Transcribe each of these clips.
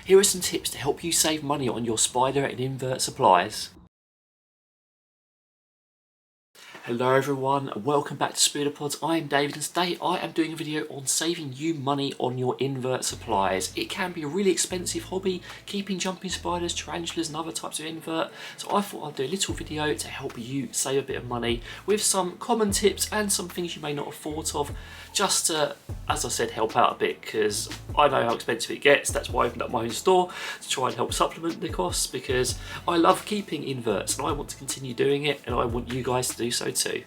Here are some tips to help you save money on your spider and invert supplies. Hello everyone, welcome back to Spooderpods. I am David and today I am doing a video on saving you money on your invert supplies. It can be a really expensive hobby, keeping jumping spiders, tarantulas and other types of invert, so I thought I'd do a little video to help you save a bit of money with some common tips and some things you may not have thought of, just to, as I said, help out a bit, because I know how expensive it gets. That's why I opened up my own store, to try and help supplement the costs, because I love keeping inverts and I want to continue doing it, and I want you guys to do so too.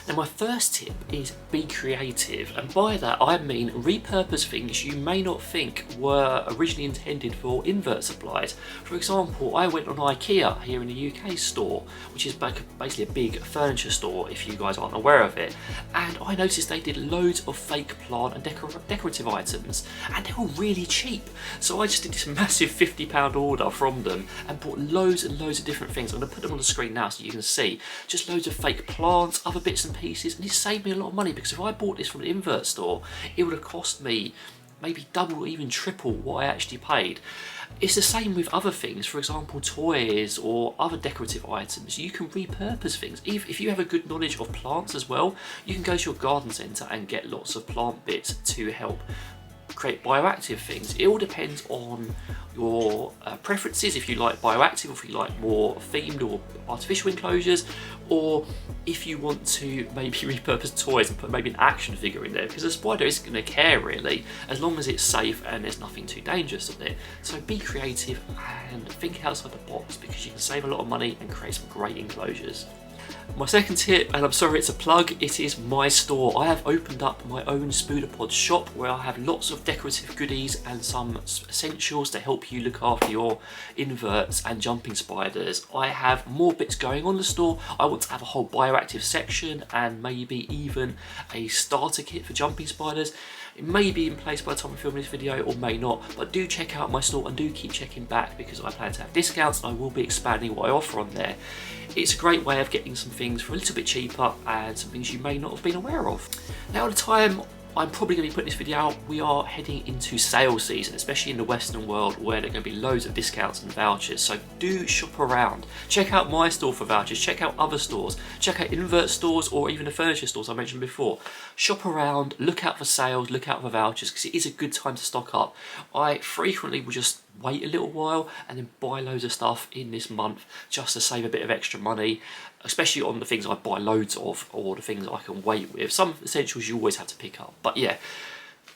Now my first tip is be creative, and by that I mean repurpose things you may not think were originally intended for invert supplies. For example, I went on IKEA here in the UK store, which is basically a big furniture store if you guys aren't aware of it, and I noticed they did loads of fake plant and decorative items, and they were really cheap. So I just did this massive £50 order from them and bought loads and loads of different things. I'm going to put them on the screen now so you can see. Just loads of fake plants, other bits and pieces, and it saved me a lot of money, because if I bought this from an invert store it would have cost me maybe double or even triple what I actually paid. It's the same with other things, for example toys or other decorative items. You can repurpose things. If you have a good knowledge of plants as well, you can go to your garden centre and get lots of plant bits to help create bioactive things. It all depends on your preferences, if you like bioactive or if you like more themed or artificial enclosures, or if you want to maybe repurpose toys and put maybe an action figure in there, because a spider isn't going to care really, as long as it's safe and there's nothing too dangerous on it. So be creative and think outside the box, because you can save a lot of money and create some great enclosures. My second tip, and I'm sorry it's a plug, it is my store. I have opened up my own Spooderpods shop where I have lots of decorative goodies and some essentials to help you look after your inverts and jumping spiders. I have more bits going on the store. I want to have a whole bioactive section and maybe even a starter kit for jumping spiders. It may be in place by the time I film this video or may not, but do check out my store and do keep checking back, because I plan to have discounts and I will be expanding what I offer on there. It's a great way of getting some things for a little bit cheaper and some things you may not have been aware of. Now at the time I'm probably going to be putting this video out, we are heading into sale season, especially in the Western world, where there are going to be loads of discounts and vouchers. So do shop around. Check out my store for vouchers, check out other stores, check out invert stores or even the furniture stores I mentioned before. Shop around, look out for sales, look out for vouchers, because it is a good time to stock up. I frequently will just wait a little while and then buy loads of stuff in this month just to save a bit of extra money, especially on the things I buy loads of or the things I can wait with. Some essentials you always have to pick up, but yeah,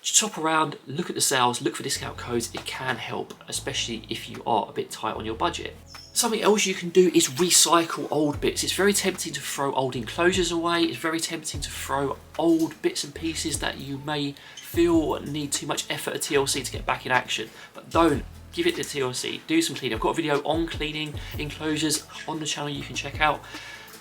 shop around, look at the sales, look for discount codes. It can help, especially if you are a bit tight on your budget. Something else you can do is recycle old bits. It's very tempting to throw old enclosures away. It's very tempting to throw old bits and pieces that you may feel need too much effort at TLC to get back in action, but don't. Give it to TLC, do some cleaning. I've got a video on cleaning enclosures on the channel you can check out.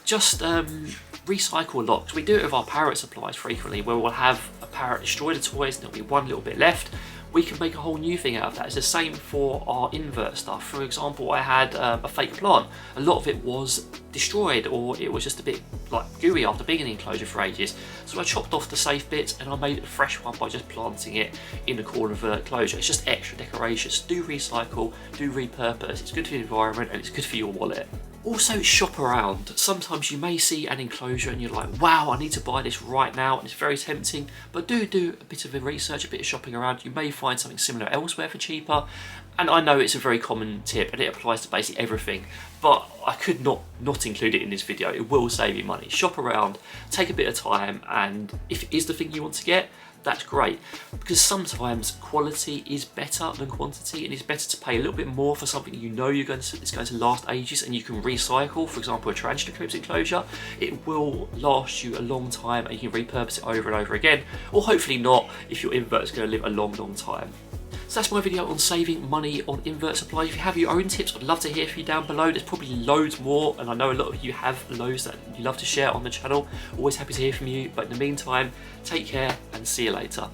Just recycle a lot. We do it with our parrot supplies frequently, where we'll have a parrot destroy the toys and there'll be one little bit left. We can make a whole new thing out of that. It's the same for our invert stuff. For example, I had a fake plant. A lot of it was destroyed, or it was just a bit like gooey after being in the enclosure for ages. So I chopped off the safe bits and I made a fresh one by just planting it in the corner of the enclosure. It's just extra decoration. Do recycle, do repurpose. It's good for the environment and it's good for your wallet. Also shop around. Sometimes you may see an enclosure and you're like, wow, I need to buy this right now, and it's very tempting, but do a bit of research, a bit of shopping around. You may find something similar elsewhere for cheaper, and I know it's a very common tip and it applies to basically everything, but I could not include it in this video. It will save you money. Shop around, take a bit of time, and if it is the thing you want to get, that's great, because sometimes quality is better than quantity, and it's better to pay a little bit more for something you know it's going to last ages and you can recycle. For example, a tarantula cribs enclosure, it will last you a long time and you can repurpose it over and over again, or hopefully not if your invert is going to live a long time. So that's my video on saving money on invert supplies. If you have your own tips, I'd love to hear from you down below. There's probably loads more, and I know a lot of you have loads that you love to share on the channel. Always happy to hear from you, but in the meantime, take care and see you later.